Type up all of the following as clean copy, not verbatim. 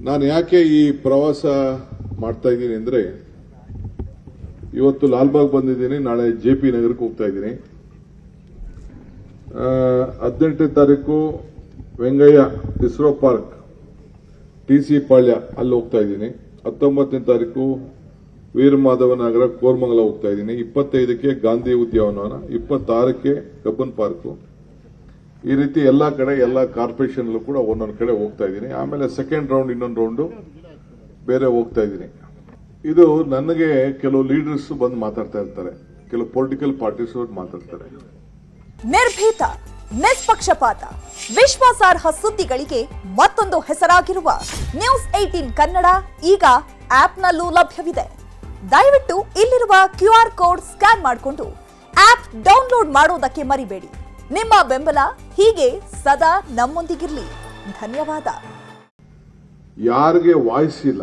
ನಾನು ಯಾಕೆ ಈ ಪ್ರವಾಸ ಮಾಡ್ತಾ ಇದ್ದೀನಿ ಅಂದ್ರೆ ಇವತ್ತು ಲಾಲ್ಬಾಗ್ ಬಂದಿದ್ದೀನಿ, ನಾಳೆ ಜೆಪಿ ನಗರಕ್ಕೆ ಹೋಗ್ತಾ ಇದ್ದೀನಿ. 18ನೇ ತಾರೀಕು ವೆಂಗಯ್ಯ ಇಸ್ರೋ ಪಾರ್ಕ್ ಟಿಸಿ ಪಾಳ್ಯ ಅಲ್ಲಿ ಹೋಗ್ತಾ ಇದ್ದೀನಿ. 19ನೇ ತಾರೀಕು ವೀರಮಾಧವ ನಗರ ಕೋರ್ಮಂಗಲ ಹೋಗ್ತಾ ಇದ್ದೀನಿ. 25ಕ್ಕೆ ಗಾಂಧಿ ಉದ್ಯಾನವನ, 26ಕ್ಕೆ ಕಬ್ಬನ್ ಪಾರ್ಕ್. ಈ ರೀತಿ ಎಲ್ಲಾ ಕಡೆ ಎಲ್ಲಾ ಕಾರ್ಪೊರೇಷನ್ ಕೂಡ ಒಂದೊಂದು ಕಡೆ ಹೋಗ್ತಾ ಇದ್ದೀನಿ. ಆಮೇಲೆ ಸೆಕೆಂಡ್ ರೌಂಡ್ ಇನ್ನೊಂದು ರೌಂಡ್ ಬೇರೆ ಹೋಗ್ತಾ ಇದ್ದೀನಿ. ಇದು ನನಗೆ ಕೆಲವು ಲೀಡರ್ಸ್ ಬಂದು ಮಾತಾಡ್ತಾ ಇರ್ತಾರೆ, ಕೆಲವು ಪೊಲಿಟಿಕಲ್ ಪಾರ್ಟೀಸ್ ಮಾತಾಡ್ತಾರೆ. ನಿರ್ಭೀತ, ನಿಷ್ಪಕ್ಷಪಾತ, ವಿಶ್ವಾಸಾರ್ಹ ಸುದ್ದಿಗಳಿಗೆ ಮತ್ತೊಂದು ಹೆಸರಾಗಿರುವ ನ್ಯೂಸ್ 18 ಕನ್ನಡ ಈಗ ಆಪ್ನಲ್ಲೂ ಲಭ್ಯವಿದೆ. ದಯವಿಟ್ಟು ಇಲ್ಲಿರುವ QR ಕೋಡ್ ಸ್ಕ್ಯಾನ್ ಮಾಡಿಕೊಂಡು ಆಪ್ ಡೌನ್ಲೋಡ್ ಮಾಡೋದಕ್ಕೆ ಮರಿಬೇಡಿ. ನಿಮ್ಮ ಬೆಂಬಲ ಹೀಗೆ ಸದಾ ನಮ್ಮೊಂದಿಗಿರಲಿ. ಧನ್ಯವಾದ. ಯಾರಿಗೆ ವಾಯ್ಸ್ ಇಲ್ಲ,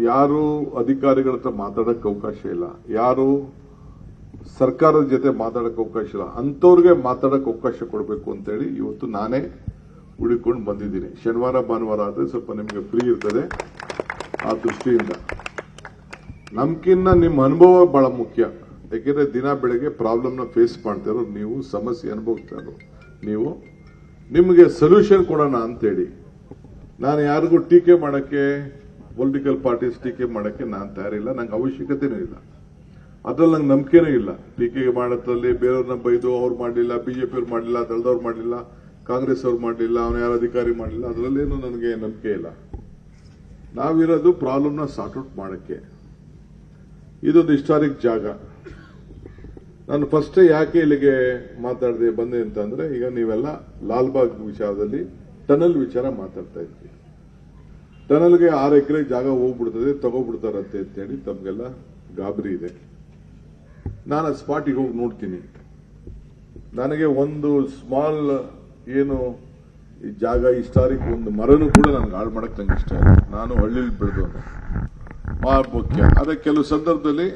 ಯಾರು ಅಧಿಕಾರಿಗಳ ಹತ್ರ ಮಾತಾಡಕ್ಕೆ ಅವಕಾಶ ಇಲ್ಲ, ಯಾರು ಸರ್ಕಾರದ ಜೊತೆ ಮಾತಾಡಕ್ಕೆ ಅವಕಾಶ ಇಲ್ಲ, ಅಂತವ್ರಿಗೆ ಮಾತಾಡಕ್ಕೆ ಅವಕಾಶ ಕೊಡಬೇಕು ಅಂತೇಳಿ ಇವತ್ತು ನಾನೇ ಹುಡುಕೊಂಡು ಬಂದಿದ್ದೀನಿ. ಶನಿವಾರ ಭಾನುವಾರ ಆದ್ರೆ ಸ್ವಲ್ಪ ನಿಮಗೆ ಫ್ರೀ ಇರ್ತದೆ. ಆ ದೃಷ್ಟಿಯಿಂದ ನಮ್ಕಿನ್ನ ನಿಮ್ಮ ಅನುಭವ ಬಹಳ ಮುಖ್ಯ. ಯಾಕೆಂದ್ರೆ ದಿನ ಬೆಳಗ್ಗೆ ಪ್ರಾಬ್ಲಮ್ನ ಫೇಸ್ ಮಾಡ್ತಾ ಇರೋ ನೀವು, ಸಮಸ್ಯೆ ಅನುಭವಿಸ್ತಾ ಇರೋ ನೀವು, ನಿಮಗೆ ಸೊಲ್ಯೂಷನ್ ಕೊಡೋಣ ಅಂತೇಳಿ. ನಾನು ಯಾರಿಗೂ ಟೀಕೆ ಮಾಡಕ್ಕೆ, ಪೊಲಿಟಿಕಲ್ ಪಾರ್ಟೀಸ್ ಟೀಕೆ ಮಾಡಕ್ಕೆ ನಾನು ತಯಾರಿಲ್ಲ. ನಂಗೆ ಅವಶ್ಯಕತೆನೂ ಇಲ್ಲ, ಅದ್ರಲ್ಲಿ ನಂಗೆ ನಂಬಿಕೆನೂ ಇಲ್ಲ. ಟೀಕೆ ಮಾಡೋದ್ರಲ್ಲಿ ಬೇರೆಯವ್ರನ್ನ ಬೈದು ಅವ್ರು ಮಾಡಲಿಲ್ಲ, ಬಿಜೆಪಿ ಅವ್ರು ಮಾಡಲಿಲ್ಲ, ದಳದವ್ರು ಮಾಡಲಿಲ್ಲ, ಕಾಂಗ್ರೆಸ್ ಅವ್ರು ಮಾಡಲಿಲ್ಲ, ಅವನ ಯಾರು ಅಧಿಕಾರಿ ಮಾಡಲಿಲ್ಲ, ಅದರಲ್ಲೇನು ನನಗೆ ನಂಬಿಕೆ ಇಲ್ಲ. ನಾವಿರೋದು ಪ್ರಾಬ್ಲಮ್ನ ಸಾರ್ಟ್ ಔಟ್ ಮಾಡಕ್ಕೆ. ಇದೊಂದು ಹಿಸ್ಟಾರಿಕ್ ಜಾಗ. ನಾನು ಫಸ್ಟ್ ಯಾಕೆ ಇಲ್ಲಿಗೆ ಮಾತಾಡದೆ ಬಂದೆ ಅಂತಂದ್ರೆ, ಈಗ ನೀವೆಲ್ಲ ಲಾಲ್ಬಾಗ್ ವಿಚಾರದಲ್ಲಿ ಟನಲ್ ವಿಚಾರ ಮಾತಾಡ್ತಾ ಇದ್ವಿ. ಟನಲ್ಗೆ 6 ಎಕರೆ ಜಾಗ ಹೋಗ್ಬಿಡ್ತದೆ, ತಗೋಬಿಡ್ತಾರಂತೆ ಅಂತೇಳಿ ತಮ್ಗೆಲ್ಲ ಗಾಬರಿ ಇದೆ. ನಾನು ಸ್ಪಾಟಿಗೆ ಹೋಗಿ ನೋಡ್ತೀನಿ. ನನಗೆ ಒಂದು ಸ್ಮಾಲ್ ಏನು ಈ ಜಾಗ ಹಿಸ್ಟಾರಿಕ್ ಒಂದು ಮರನೂ ಕೂಡ ನನಗೆ ಹಾಳು ಮಾಡಕ್ ನಂಗೆ ಇಷ್ಟ ಇಲ್ಲ. ನಾನು ಹಳ್ಳಿಲಿ ಬೆಳೆದವನು, ಮುಖ್ಯ. ಅದೇ ಕೆಲವು ಸಂದರ್ಭದಲ್ಲಿ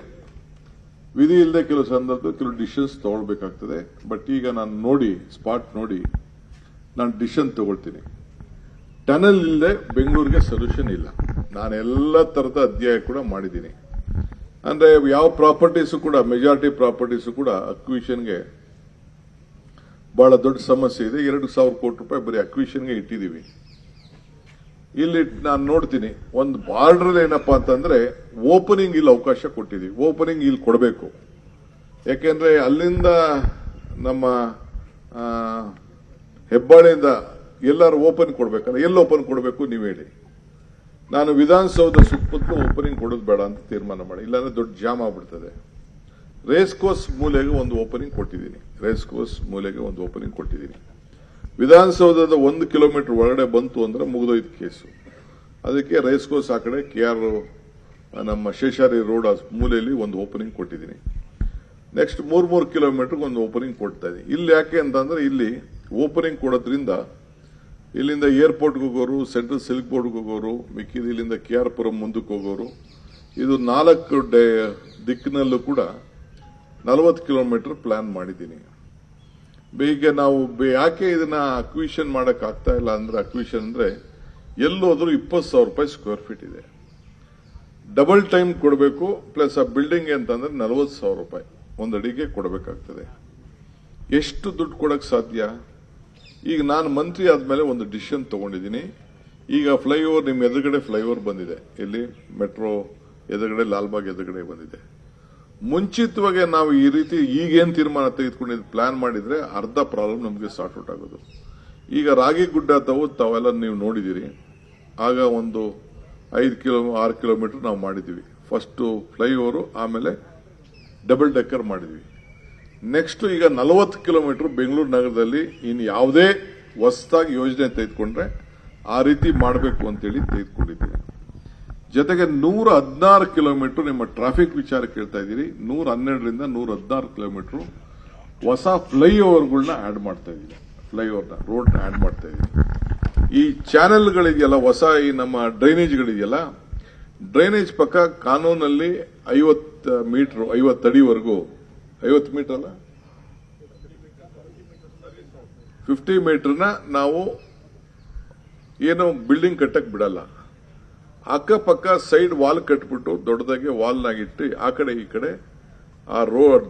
ವಿಧಿ ಇಲ್ಲದೆ ಕೆಲವು ಸಂದರ್ಭದಲ್ಲಿ ಕೆಲವು ಡಿಸಿಷನ್ಸ್ ತಗೊಳ್ಬೇಕಾಗ್ತದೆ. ಬಟ್ ಈಗ ನಾನು ನೋಡಿ, ಸ್ಪಾಟ್ ನೋಡಿ ನಾನು ಡಿಸಿಷನ್ ತಗೊಳ್ತೀನಿ. ಟನಲ್ ಇಲ್ಲದೆ ಬೆಂಗಳೂರಿಗೆ ಸೊಲ್ಯೂಷನ್ ಇಲ್ಲ. ನಾನು ಎಲ್ಲ ತರದ ಅಧ್ಯಾಯ ಕೂಡ ಮಾಡಿದ್ದೀನಿ. ಅಂದ್ರೆ ಯಾವ ಪ್ರಾಪರ್ಟೀಸು ಕೂಡ, ಮೆಜಾರಿಟಿ ಪ್ರಾಪರ್ಟೀಸು ಕೂಡ ಅಕ್ವಿಷನ್ಗೆ ಬಹಳ ದೊಡ್ಡ ಸಮಸ್ಯೆ ಇದೆ. 2,000 ಕೋಟಿ ರೂಪಾಯಿ ಬರೀ ಅಕ್ವಿಷನ್ಗೆ ಇಟ್ಟಿದ್ದೀವಿ. ಇಲ್ಲಿ ನಾನು ನೋಡ್ತೀನಿ, ಒಂದು ಬಾರ್ಡರ್ ಏನಪ್ಪಾ ಅಂತಂದ್ರೆ ಓಪನಿಂಗ್ ಇಲ್ಲಿ ಅವಕಾಶ ಕೊಟ್ಟಿದ್ದೀವಿ. ಓಪನಿಂಗ್ ಇಲ್ಲಿ ಕೊಡಬೇಕು. ಯಾಕೆಂದ್ರೆ ಅಲ್ಲಿಂದ ನಮ್ಮ ಹೆಬ್ಬಾಳೆಯಿಂದ ಎಲ್ಲರೂ ಓಪನ್ ಕೊಡ್ಬೇಕಂದ್ರೆ ಎಲ್ಲಿ ಓಪನ್ ಕೊಡಬೇಕು ನೀವು ಹೇಳಿ. ನಾನು ವಿಧಾನಸೌಧ ಸುತ್ತಮುತ್ತಲು ಓಪನಿಂಗ್ ಕೊಡೋದು ಬೇಡ ಅಂತ ತೀರ್ಮಾನ ಮಾಡಿ, ಇಲ್ಲಾಂದ್ರೆ ದೊಡ್ಡ ಜಾಮ್ ಆಗ್ಬಿಡ್ತದೆ. ರೇಸ್ ಕೋರ್ಸ್ ಮೂಲೆಗೆ ಒಂದು ಓಪನಿಂಗ್ ಕೊಟ್ಟಿದ್ದೀನಿ. ರೇಸ್ ಕೋರ್ಸ್ ಮೂಲೆಗೆ ಒಂದು ಓಪನಿಂಗ್ ಕೊಟ್ಟಿದ್ದೀನಿ. ವಿಧಾನಸೌಧದ 1 ಕಿಲೋಮೀಟರ್ ಒಳಗಡೆ ಬಂತು ಅಂದ್ರೆ ಮುಗಿದೋಯ್ತು ಕೇಸು. ಅದಕ್ಕೆ ರೇಸ್ ಕೋರ್ಸ್ ಆ ಕಡೆ KR ನಮ್ಮ ಶೇಷಾರಿ ರೋಡ್ ಮೂಲೆಯಲ್ಲಿ ಒಂದು ಓಪನಿಂಗ್ ಕೊಟ್ಟಿದ್ದೀನಿ. ನೆಕ್ಸ್ಟ್ 3 ಕಿಲೋಮೀಟರ್ ಒಂದು ಓಪನಿಂಗ್ ಕೊಡ್ತಾ ಇದ್ದೀನಿ. ಇಲ್ಲಿ ಯಾಕೆ ಅಂತಂದ್ರೆ ಇಲ್ಲಿ ಓಪನಿಂಗ್ ಕೊಡೋದ್ರಿಂದ ಇಲ್ಲಿಂದ ಏರ್ಪೋರ್ಟ್ಗೆ ಹೋಗೋರು, ಸೆಂಟ್ರಲ್ ಸಿಲ್ಕ್ ಬೋರ್ಡ್ಗೆ ಹೋಗೋರು, ಮಿಕ್ಕಿದ ಇಲ್ಲಿಂದ KR ಪುರಂ ಮುಂದಕ್ಕೆ ಹೋಗೋರು, ಇದು 4 ದಿಕ್ಕಿನಲ್ಲೂ ಕೂಡ 40 ಕಿಲೋಮೀಟರ್ ಪ್ಲಾನ್ ಮಾಡಿದ್ದೀನಿ. ಈಗ ನಾವು ಯಾಕೆ ಇದನ್ನ ಅಕ್ವಿಷನ್ ಮಾಡಕ್ ಆಗ್ತಾ ಇಲ್ಲ ಅಂದ್ರೆ, ಅಕ್ವಿಷನ್ ಅಂದ್ರೆ ಎಲ್ಲೋದ್ರೂ 20,000 ರೂಪಾಯಿ ಸ್ಕ್ವೇರ್ ಫೀಟ್ ಇದೆ. ಡಬಲ್ ಟೈಮ್ ಕೊಡಬೇಕು, ಪ್ಲಸ್ ಆ ಬಿಲ್ಡಿಂಗ್ ಅಂತಂದ್ರೆ 40,000 ರೂಪಾಯಿ ಒಂದು ಅಡಿಗೆ ಕೊಡಬೇಕಾಗ್ತದೆ. ಎಷ್ಟು ದುಡ್ಡು ಕೊಡಕ್ ಸಾಧ್ಯ? ಈಗ ನಾನು ಮಂತ್ರಿ ಆದ್ಮೇಲೆ ಒಂದು ಡಿಸಿಷನ್ ತಗೊಂಡಿದ್ದೀನಿ. ಈಗ ಫ್ಲೈಓವರ್, ನಿಮ್ಮ ಎದುರುಗಡೆ ಫ್ಲೈಓವರ್ ಬಂದಿದೆ, ಇಲ್ಲಿ ಮೆಟ್ರೋ ಎದುರುಗಡೆ, ಲಾಲ್ಬಾಗ್ ಎದುರುಗಡೆ ಬಂದಿದೆ. ಮುಂಚಿತವಾಗಿ ನಾವು ಈ ರೀತಿ ಈಗೇನ್ ತೀರ್ಮಾನ ತೆಗೆದುಕೊಂಡಿದ್ದು ಪ್ಲಾನ್ ಮಾಡಿದ್ರೆ ಅರ್ಧ ಪ್ರಾಬ್ಲಮ್ ನಮಗೆ ಸಾರ್ಟ್ ಔಟ್ ಆಗೋದು. ಈಗ ರಾಗಿಗುಡ್ಡ ತಾವೆಲ್ಲ ನೀವು ನೋಡಿದಿರಿ. ಆಗ ಒಂದು 6 ಕಿಲೋಮೀಟರ್ ನಾವು ಮಾಡಿದ್ವಿ. ಫಸ್ಟ್ ಫ್ಲೈಓವರ್, ಆಮೇಲೆ ಡಬಲ್ ಡೆಕ್ಕರ್ ಮಾಡಿದ್ವಿ. ನೆಕ್ಸ್ಟ್ ಈಗ 40 ಕಿಲೋಮೀಟರ್ ಬೆಂಗಳೂರು ನಗರದಲ್ಲಿ ಇನ್ನು ಯಾವುದೇ ಹೊಸದಾಗಿ ಯೋಜನೆ ತೆಗೆದುಕೊಂಡ್ರೆ ಆ ರೀತಿ ಮಾಡಬೇಕು ಅಂತೇಳಿ ತೆಗೆದುಕೊಂಡಿದ್ದೀವಿ. ಜೊತೆಗೆ 116 ಕಿಲೋಮೀಟರ್ ನಿಮ್ಮ ಟ್ರಾಫಿಕ್ ವಿಚಾರ ಕೇಳ್ತಾ ಇದ್ದೀರಿ. 112ರಿಂದ 116 ಕಿಲೋಮೀಟರ್ ಹೊಸ ಫ್ಲೈಓವರ್ಗಳನ್ನ ಆಡ್ ಮಾಡ್ತಾ ಇದ್ದೀವಿ. ಫ್ಲೈಓವರ್ನ ರೋಡ್ ಆಡ್ ಮಾಡ್ತಾ ಇದ್ದೀವಿ. ಈ ಚಾನೆಲ್ಗಳಿದೆಯಲ್ಲ, ಹೊಸ ಈ ನಮ್ಮ ಡ್ರೈನೇಜ್ಗಳಿದೆಯಲ್ಲ, ಡ್ರೈನೇಜ್ ಪಕ್ಕ ಕಾನೂನಲ್ಲಿ 50 ಮೀಟರ್ 50 ಅಡಿವರೆಗೂ, 50 ಮೀಟರ್ ಅಲ್ಲ 50 ಮೀಟರ್ನ ನಾವು ಏನು ಬಿಲ್ಡಿಂಗ್ ಕಟ್ಟಕ್ ಬಿಡಲ್ಲ. ಅಕ್ಕಪಕ್ಕ ಸೈಡ್ ವಾಲ್ ಕಟ್ಬಿಟ್ಟು ದೊಡ್ಡದಾಗಿ ವಾಲ್ನಾಗಿಟ್ಟು ಆ ಕಡೆ ಈ ಕಡೆ ಆ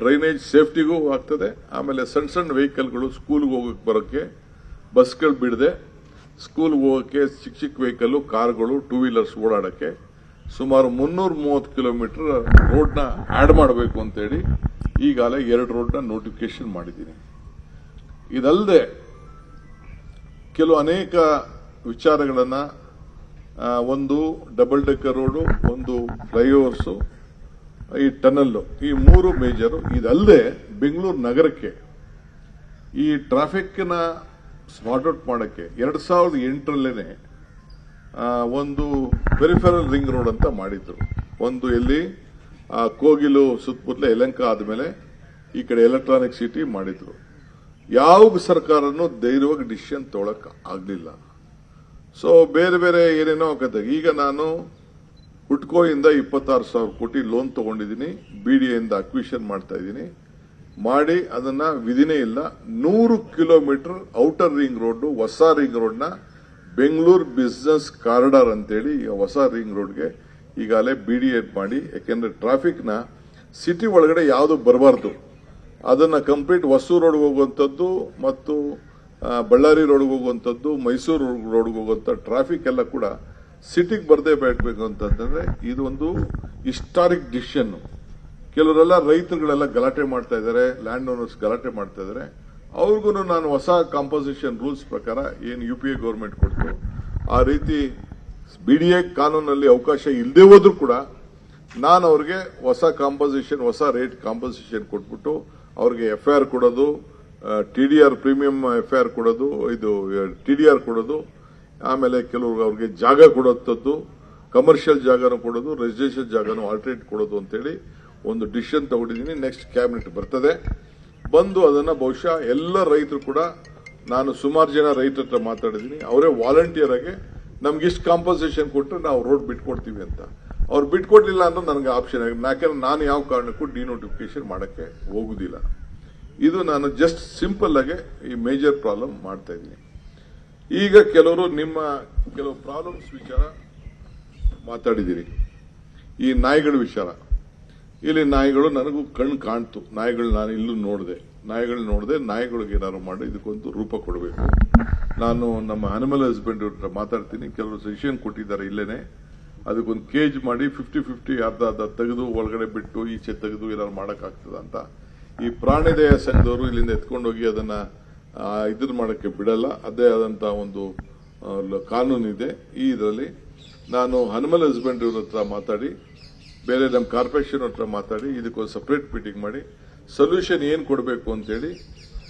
ಡ್ರೈನೇಜ್ ಸೇಫ್ಟಿಗೂ ಆಗ್ತದೆ. ಆಮೇಲೆ ಸಣ್ಣ ಸಣ್ಣ ವೆಹಿಕಲ್ಗಳು ಸ್ಕೂಲ್ಗೆ ಹೋಗಕ್ಕೆ ಬರೋಕ್ಕೆ ಬಸ್ಗಳು ಬಿಡದೆ ಸ್ಕೂಲ್ಗೆ ಹೋಗೋಕ್ಕೆ ಚಿಕ್ಕ ಚಿಕ್ಕ ವೆಹಿಕಲ್ ಕಾರ್ಗಳು ಟೂ ವೀಲರ್ಸ್ ಓಡಾಡಕ್ಕೆ ಸುಮಾರು 330 ಕಿಲೋಮೀಟರ್ ರೋಡ್ನ ಆಡ್ ಮಾಡಬೇಕು ಅಂತೇಳಿ ಈಗಾಗಲೇ 2 ರೋಡ್ನ ನೋಟಿಫಿಕೇಶನ್ ಮಾಡಿದ್ದೀನಿ. ಇದಲ್ಲದೆ ಕೆಲವು ಅನೇಕ ವಿಚಾರಗಳನ್ನ ಒಂದು ಡಬಲ್ ಡೆಕ್ಕರ್ ರೋಡು, ಒಂದು ಫ್ಲೈಓವರ್ಸು, ಈ ಟನಲ್, ಈ 3 ಮೇಜರು. ಇದಲ್ಲದೆ ಬೆಂಗಳೂರು ನಗರಕ್ಕೆ ಈ ಟ್ರಾಫಿಕ್ನ ಸ್ಮಾರ್ಟ್ ಔಟ್ ಮಾಡಕ್ಕೆ 2008ರಲ್ಲೇನೆ ಒಂದು ಪೆರಿಫೆರಲ್ ರಿಂಗ್ ರೋಡ್ ಅಂತ ಮಾಡಿದ್ರು. ಒಂದು ಎಲ್ಲಿ ಕೋಗಿಲು ಸುತ್ತಮುತ್ತಲ ಯಲಹಂಕ ಆದ್ಮೇಲೆ ಈ ಕಡೆ ಎಲೆಕ್ಟ್ರಾನಿಕ್ ಸಿಟಿ ಮಾಡಿದ್ರು. ಯಾವ ಸರ್ಕಾರನೂ ಧೈರ್ಯವಾಗಿ ಡಿಸಿಷನ್ ತಗೊಳಕ್ ಆಗ್ಲಿಲ್ಲ. ಸೊ ಬೇರೆ ಬೇರೆ ಏನೇನೋ ಆಗತ್ತೆ. ಈಗ ನಾನು ಹುಟ್ಕೋಯಿಂದ 26,000 ಕೋಟಿ ಲೋನ್ ತಗೊಂಡಿದ್ದೀನಿ. ಬಿಡಿಎಯಿಂದ ಅಕ್ವಿಷನ್ ಮಾಡ್ತಾ ಇದ್ದೀನಿ. ಮಾಡಿ ಅದನ್ನ ವಿಧಿನೇ ಇಲ್ಲ. 100 ಕಿಲೋಮೀಟರ್ ಔಟರ್ ರಿಂಗ್ ರೋಡ್, ಹೊಸ ರಿಂಗ್ ರೋಡ್ನ ಬೆಂಗಳೂರು ಬಿಸಿನೆಸ್ ಕಾರಿಡಾರ್ ಅಂತೇಳಿ ಹೊಸ ರಿಂಗ್ ರೋಡ್ಗೆ ಈಗಾಗಲೇ ಬಿಡಿಎಡ್ ಮಾಡಿ, ಯಾಕೆಂದ್ರೆ ಟ್ರಾಫಿಕ್ನ ಸಿಟಿ ಒಳಗಡೆ ಯಾವುದು ಬರಬಾರ್ದು, ಅದನ್ನ ಕಂಪ್ಲೀಟ್ ಹೊಸೂರು ರೋಡ್ಗೆ ಹೋಗುವಂಥದ್ದು ಮತ್ತು ಬಳ್ಳಾರಿ ರೋಡ್ಗೆ ಹೋಗುವಂಥದ್ದು, ಮೈಸೂರು ರೋಡ್ಗೆ ಹೋಗುವಂಥ ಟ್ರಾಫಿಕ್ ಎಲ್ಲ ಕೂಡ ಸಿಟಿಗೆ ಬರದೇ ಬೇಕಬೇಕು ಅಂತಂದ್ರೆ ಇದು ಒಂದು ಹಿಸ್ಟಾರಿಕ್ ಡಿಸಿಷನ್. ಕೆಲವರೆಲ್ಲ ರೈತರುಗಳೆಲ್ಲ ಗಲಾಟೆ ಮಾಡ್ತಾ ಇದ್ದಾರೆ, ಲ್ಯಾಂಡ್ ಓನರ್ಸ್ ಗಲಾಟೆ ಮಾಡ್ತಾ ಇದ್ದಾರೆ. ಅವ್ರಿಗೂ ನಾನು ಹೊಸ ಕಾಂಪೋಸಿಷನ್ ರೂಲ್ಸ್ ಪ್ರಕಾರ ಏನು UPA ಗವರ್ಮೆಂಟ್ ಕೊಡ್ತು ಆ ರೀತಿ ಬಿಡಿಎ ಕಾನೂನಲ್ಲಿ ಅವಕಾಶ ಇಲ್ಲದೆ ಹೋದ್ರೂ ಕೂಡ ನಾನು ಅವ್ರಿಗೆ ಹೊಸ ಕಾಂಪೋಸಿಷನ್, ಹೊಸ ರೇಟ್ ಕಾಂಪೋಸಿಷನ್ ಕೊಟ್ಬಿಟ್ಟು ಅವ್ರಿಗೆ FIR ಕೊಡೋದು, TDR ಪ್ರೀಮಿಯಂ FIR ಕೊಡೋದು, ಇದು TDR ಕೊಡೋದು, ಆಮೇಲೆ ಕೆಲವರು ಅವ್ರಿಗೆ ಜಾಗ ಕೊಡೋಂಥದ್ದು, ಕಮರ್ಷಿಯಲ್ ಜಾಗನೂ ಕೊಡೋದು, ರೆಸಿಡೆನ್ಷಿಯಲ್ ಜಾಗನೂ ಆಲ್ಟರ್ನೇಟ್ ಕೊಡೋದು ಅಂತೇಳಿ ಒಂದು ಡಿಸಿಷನ್ ತಗೊಂಡಿದ್ದೀನಿ. ನೆಕ್ಸ್ಟ್ ಕ್ಯಾಬಿನೆಟ್ ಬರ್ತದೆ. ಬಂದು ಅದನ್ನ ಬಹುಶಃ ಎಲ್ಲ ರೈತರು ಕೂಡ, ನಾನು ಸುಮಾರು ಜನ ರೈತರ ಹತ್ರ ಮಾತಾಡಿದ್ದೀನಿ, ಅವರೇ ವಾಲಂಟಿಯರ್ ಆಗಿ ನಮ್ಗೆ ಇಷ್ಟು ಕಾಂಪನ್ಸೇಷನ್ ಕೊಟ್ಟರೆ ನಾವು ರೋಡ್ ಬಿಟ್ಕೊಡ್ತೀವಿ ಅಂತ. ಅವ್ರು ಬಿಟ್ಕೊಡ್ಲಿಲ್ಲ ಅಂದ್ರೆ ನನಗೆ ಆಪ್ಷನ್ ಆಗಿದೆ. ಯಾಕೆಂದ್ರೆ ನಾನು ಯಾವ ಕಾರಣಕ್ಕೂ ಡಿನೋಟಿಫಿಕೇಶನ್ ಮಾಡಕ್ಕೆ ಹೋಗುದಿಲ್ಲ. ಇದು ನಾನು ಜಸ್ಟ್ ಸಿಂಪಲ್ ಆಗಿ ಈ ಮೇಜರ್ ಪ್ರಾಬ್ಲಮ್ ಮಾಡ್ತಾ ಇದ್ದೀನಿ. ಈಗ ಕೆಲವು ಪ್ರಾಬ್ಲಮ್ಸ್ ವಿಚಾರ ಮಾತಾಡಿದಿರಿ. ಈ ನಾಯಿಗಳ ವಿಚಾರ, ಇಲ್ಲಿ ನಾಯಿಗಳು ನನಗೂ ಕಣ್ಣು ಕಾಣ್ತು. ನಾಯಿಗಳು ನಾನು ಇಲ್ಲೂ ನೋಡಿದೆ, ನಾಯಿಗಳಿಗೆ ಏನಾದ್ರು ಮಾಡಿ ಇದಕ್ಕೊಂದು ರೂಪ ಕೊಡಬೇಕು. ನಾನು ನಮ್ಮ ಅನಿಮಲ್ ಹಸ್ಬೆಂಡ್ ಹತ್ರ ಮಾತಾಡ್ತೀನಿ. ಕೆಲವರು ಸಜೆಷನ್ ಕೊಟ್ಟಿದ್ದಾರೆ, ಇಲ್ಲೇನೆ ಅದಕ್ಕೊಂದು ಕೇಜ್ ಮಾಡಿ 50-50 ಅರ್ಧ ತೆಗೆದು ಒಳಗಡೆ ಬಿಟ್ಟು ಈಚೆ ತೆಗೆದು ಏನಾದ್ರು ಮಾಡಕ್ಕಾಗ್ತದ ಅಂತ. ಈ ಪ್ರಾಣಿದಯ ಸಂಘದವರು ಇಲ್ಲಿಂದ ಎತ್ಕೊಂಡೋಗಿ ಅದನ್ನ ಇದನ್ನ ಮಾಡಕ್ಕೆ ಬಿಡಲ್ಲ. ಅದೇ ಆದಂತಹ ಒಂದು ಕಾನೂನಿದೆ. ಈ ಇದರಲ್ಲಿ ನಾನು ಅನಿಮಲ್ ಹಸ್ಬೆಂಡ್ ಹತ್ರ ಮಾತಾಡಿ, ಬೇರೆ ನಮ್ಮ ಕಾರ್ಪೊರೇಷನ್ ಹತ್ರ ಮಾತಾಡಿ ಇದಕ್ಕೊಂದು ಸಪರೇಟ್ ಮೀಟಿಂಗ್ ಮಾಡಿ ಸೊಲ್ಯೂಷನ್ ಏನ್ ಕೊಡಬೇಕು ಅಂತೇಳಿ.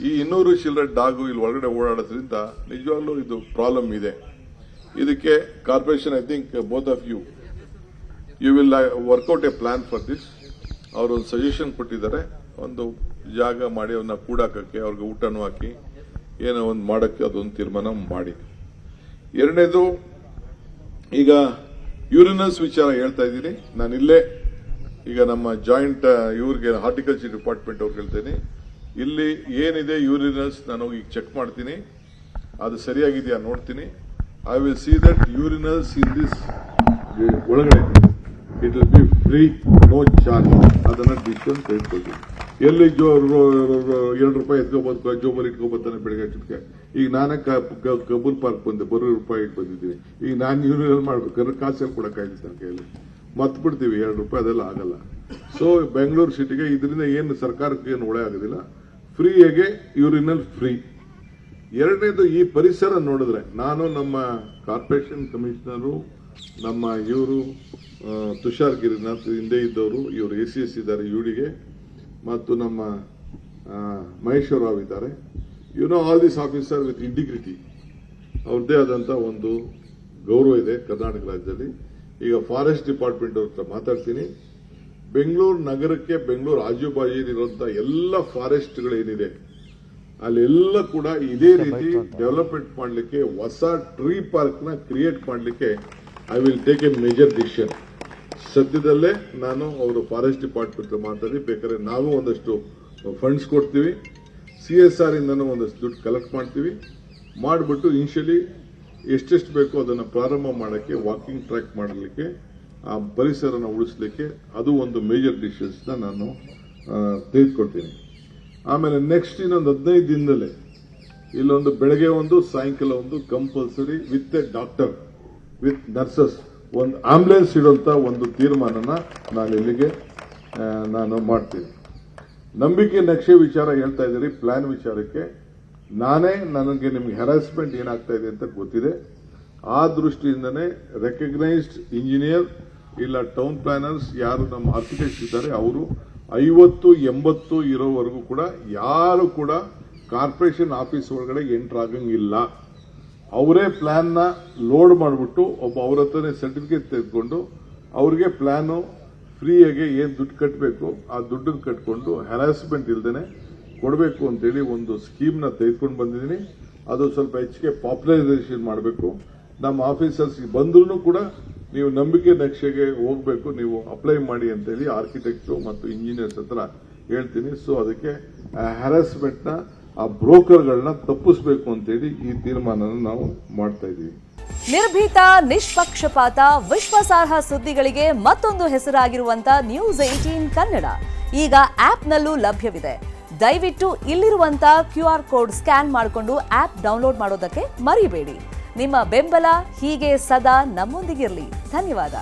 ಈ 200 ಚಿಲ್ಲರೆ ಡಾಗು ಇಲ್ಲಿ ಒಳಗಡೆ ಓಡಾಡೋದ್ರಿಂದ ನಿಜವಾಗ್ಲೂ ಇದು ಪ್ರಾಬ್ಲಮ್ ಇದೆ. ಇದಕ್ಕೆ corporation, I think both of you will work out a plan for this. ಅವರು ಒಂದು ಸಜೆಷನ್ ಕೊಟ್ಟಿದ್ದಾರೆ, ಒಂದು ಜಾಗ ಮಾಡಿ ಅವನ್ನ ಕೂಡಾಕಕ್ಕೆ, ಅವ್ರಿಗೆ ಊಟನೂ ಹಾಕಿ ಏನೋ ಒಂದು ಮಾಡಕ್ಕೆ ಅದೊಂದು ತೀರ್ಮಾನ ಮಾಡಿ. ಎರಡನೇದು, ಈಗ ಯೂರಿನಲ್ಸ್ ವಿಚಾರ ಹೇಳ್ತಾ ಇದ್ದೀನಿ. ನಾನು ಇಲ್ಲೇ ಈಗ ನಮ್ಮ ಜಾಯಿಂಟ್ ಇವ್ರಿಗೆ ಹಾರ್ಟಿಕಲ್ಚರ್ ಡಿಪಾರ್ಟ್ಮೆಂಟ್ ಅವ್ರಿಗೆ ಹೇಳ್ತೇನೆ, ಇಲ್ಲಿ ಏನಿದೆ ಯೂರಿನಲ್ಸ್ ನಾನು ಹೋಗಿ ಚೆಕ್ ಮಾಡ್ತೀನಿ, ಅದು ಸರಿಯಾಗಿದೆಯಾ ನೋಡ್ತೀನಿ. I will see that urinals in this ಒಳಗಡೆ it will be free, no charge. ಅದನ್ನ ಡಿಸಿಷನ್ ತೆಗೆದುಕೊಳ್ತೀನಿ. ಎಲ್ಲಿ ₹2 ಎತ್ಕೋಬಹುದು, ಜೋಬಲ್ಲಿ ಇಟ್ಕೋಬೋದಾನೆ ಬೆಳಗ್ಗೆ ಅಷ್ಟಕ್ಕೆ. ಈಗ ನಾನೇ ಕಬೂಲ್ ಪಾರ್ಕ್ ಬಂದೆ, ₹2 ಬಂದಿದ್ದೀವಿ. ಈಗ ನಾನು ಯೂರಿನಲ್ ಮಾಡ್ಬೇಕಾದ್ರೆ ಕಾಸಲ್ಲಿ ಕೊಡಕ್ಕಾಯ್ತು ನನ್ನ ಕೈಯಲ್ಲಿ, ಮತ್ ಬಿಡ್ತೀವಿ ₹2, ಅದೆಲ್ಲ ಆಗಲ್ಲ. ಸೊ ಬೆಂಗಳೂರು ಸಿಟಿಗೆ ಇದರಿಂದ ಏನು ಸರ್ಕಾರಕ್ಕೆ ಏನು ಒಳ್ಳೆ ಆಗೋದಿಲ್ಲ. ಫ್ರೀಯಾಗೆ ಯೂರಿನಲ್ ಫ್ರೀ. ಎರಡನೇದು, ಈ ಪರಿಸರ ನೋಡಿದ್ರೆ ನಾನು ನಮ್ಮ ಕಾರ್ಪೊರೇಷನ್ ಕಮಿಷನರು, ನಮ್ಮ ಇವರು ತುಷಾರ್ ಗಿರಿನಾಥ್ ಹಿಂದೆ ಇದ್ದವರು, ಇವರು ACS ಇದ್ದಾರೆ UDಗೆ, ಮತ್ತು ನಮ್ಮ ಮಹೇಶ್ವರ ರಾವ್ ಇದ್ದಾರೆ. All this officer with integrity, ಅವ್ರದ್ದೇ ಆದಂತ ಒಂದು ಗೌರವ ಇದೆ ಕರ್ನಾಟಕ ರಾಜ್ಯದಲ್ಲಿ. ಈಗ ಫಾರೆಸ್ಟ್ ಡಿಪಾರ್ಟ್ಮೆಂಟ್ ಅವ್ರ ಹತ್ರ ಮಾತಾಡ್ತೀನಿ. ಬೆಂಗಳೂರು ನಗರಕ್ಕೆ, ಬೆಂಗಳೂರು ಆಜುಬಾಜಿಲಿರುವಂತಹ ಎಲ್ಲ ಫಾರೆಸ್ಟ್ಗಳೇನಿದೆ ಅಲ್ಲೆಲ್ಲ ಕೂಡ ಇದೇ ರೀತಿ ಡೆವಲಪ್ಮೆಂಟ್ ಮಾಡಲಿಕ್ಕೆ, ಹೊಸ ಟ್ರೀ ಪಾರ್ಕ್ ನ ಕ್ರಿಯೇಟ್ ಮಾಡಲಿಕ್ಕೆ I will take A major decision. ಸದ್ಯದಲ್ಲೇ ನಾನು ಅವರು ಫಾರೆಸ್ಟ್ ಡಿಪಾರ್ಟ್ಮೆಂಟ್ ಮಾತಾಡಿ, ಬೇಕಾದ್ರೆ ನಾವು ಒಂದಷ್ಟು ಫಂಡ್ಸ್ ಕೊಡ್ತೀವಿ, CSR ಇಂದನೂ ಒಂದಷ್ಟು ದುಡ್ಡು ಕಲೆಕ್ಟ್ ಮಾಡ್ತೀವಿ, ಮಾಡಿಬಿಟ್ಟು ಇನಿಷಿಯಲಿ ಎಷ್ಟೆಷ್ಟು ಬೇಕೋ ಅದನ್ನು ಪ್ರಾರಂಭ ಮಾಡೋಕ್ಕೆ, ವಾಕಿಂಗ್ ಟ್ರ್ಯಾಕ್ ಮಾಡಲಿಕ್ಕೆ, ಆ ಪರಿಸರನ ಉಳಿಸ್ಲಿಕ್ಕೆ ಅದು ಒಂದು ಮೇಜರ್ ಡಿಸಿಷನ್ಸ್ನ ನಾನು ತೆಗೆದುಕೊಳ್ತೀನಿ. ಆಮೇಲೆ ನೆಕ್ಸ್ಟ್ ಇನ್ನೊಂದು 15 ದಿನದಲ್ಲೇ ಇಲ್ಲೊಂದು ಬೆಳಗ್ಗೆ ಒಂದು ಸಾಯಂಕಾಲ ಒಂದು compulsory with A doctor with nurses ಒಂದು ಆಂಬ್ಯುಲೆನ್ಸ್ ಇಡುವಂತ ಒಂದು ತೀರ್ಮಾನನ ನಾನು ಇಲ್ಲಿಗೆ ನಾನು ಮಾಡ್ತೀನಿ. ನಂಬಿಕೆ ನಕ್ಷೆ ವಿಚಾರ ಹೇಳ್ತಾ ಇದ್ದೀರಿ, ಪ್ಲಾನ್ ವಿಚಾರಕ್ಕೆ ನನಗೆ ನಿಮ್ಗೆ ಹ್ಯಾರಾಸ್ಮೆಂಟ್ ಏನಾಗ್ತಾ ಇದೆ ಅಂತ ಗೊತ್ತಿದೆ. ಆ ದೃಷ್ಟಿಯಿಂದನೇ ರೆಕಗ್ನೈಸ್ಡ್ ಇಂಜಿನಿಯರ್ ಇಲ್ಲ ಟೌನ್ ಪ್ಲಾನರ್ಸ್ ಯಾರು ನಮ್ಮ ಆರ್ಕಿಟೆಕ್ಟ್ಸ್ ಇದ್ದಾರೆ ಅವರು 50-80 ಇರೋವರೆಗೂ ಕೂಡ ಯಾರು ಕೂಡ ಕಾರ್ಪೊರೇಷನ್ ಆಫೀಸ್ ಒಳಗಡೆ ಎಂಟರ್ ಆಗಂಗಿಲ್ಲ. ಅವರೇ ಪ್ಲಾನ್ನ ಲೋಡ್ ಮಾಡಿಬಿಟ್ಟು ಅವ್ರ ಹತ್ರನೇ ಸರ್ಟಿಫಿಕೇಟ್ ತೆಗೆದುಕೊಂಡು ಅವ್ರಿಗೆ ಪ್ಲಾನು ಫ್ರೀಯಾಗಿ ಏನು ದುಡ್ಡು ಕಟ್ಟಬೇಕು ಆ ದುಡ್ಡನ್ನು ಕಟ್ಕೊಂಡು ಹ್ಯಾರಾಸ್ಮೆಂಟ್ ಇಲ್ದೇನೆ ಕೊಡಬೇಕು ಅಂತೇಳಿ ಒಂದು ಸ್ಕೀಮ್ನ ತೆಗೆದುಕೊಂಡು ಬಂದಿದ್ದೀನಿ. ಅದು ಸ್ವಲ್ಪ ಹೆಚ್ಚಿಗೆ ಪಾಪ್ಯುಲರೈಸೇಷನ್ ಮಾಡಬೇಕು. ನಮ್ಮ ಆಫೀಸರ್ಸ್ ಬಂದ್ರೂ ಕೂಡ ನೀವು ನಂಬಿಕೆ ನಕ್ಷೆಗೆ ಹೋಗಬೇಕು, ನೀವು ಅಪ್ಲೈ ಮಾಡಿ ಅಂತೇಳಿ ಆರ್ಕಿಟೆಕ್ಟು ಮತ್ತು ಇಂಜಿನಿಯರ್ಸ್ ಹತ್ರ ಹೇಳ್ತೀನಿ. ಸೊ ಅದಕ್ಕೆ ಹ್ಯಾರಾಸ್ಮೆಂಟ್ನ ಆ ಬ್ರೋಕರ್ಗಳನ್ನ ತಪ್ಪಿಸಬೇಕು ಅಂತೇಳಿ ಈ ತೀರ್ಮಾನ ನಾವು ಮಾಡ್ತಾ ಇದ್ದೀವಿ. ನಿರ್ಭೀತ, ನಿಷ್ಪಕ್ಷಪಾತ, ವಿಶ್ವಾಸಾರ್ಹ ಸುದ್ದಿಗಳಿಗೆ ಮತ್ತೊಂದು ಹೆಸರಾಗಿರುವಂತ ನ್ಯೂಸ್ 18 ಕನ್ನಡ ಈಗ ಆಪ್ನಲ್ಲೂ ಲಭ್ಯವಿದೆ. ದಯವಿಟ್ಟು ಇಲ್ಲಿರುವಂತ QR ಕೋಡ್ ಸ್ಕ್ಯಾನ್ ಮಾಡಿಕೊಂಡು ಆಪ್ ಡೌನ್ಲೋಡ್ ಮಾಡೋದಕ್ಕೆ ಮರಿಬೇಡಿ. ನಿಮ್ಮ ಬೆಂಬಲ ಹೀಗೆ ಸದಾ ನಮ್ಮೊಂದಿಗಿರಲಿ. ಧನ್ಯವಾದ.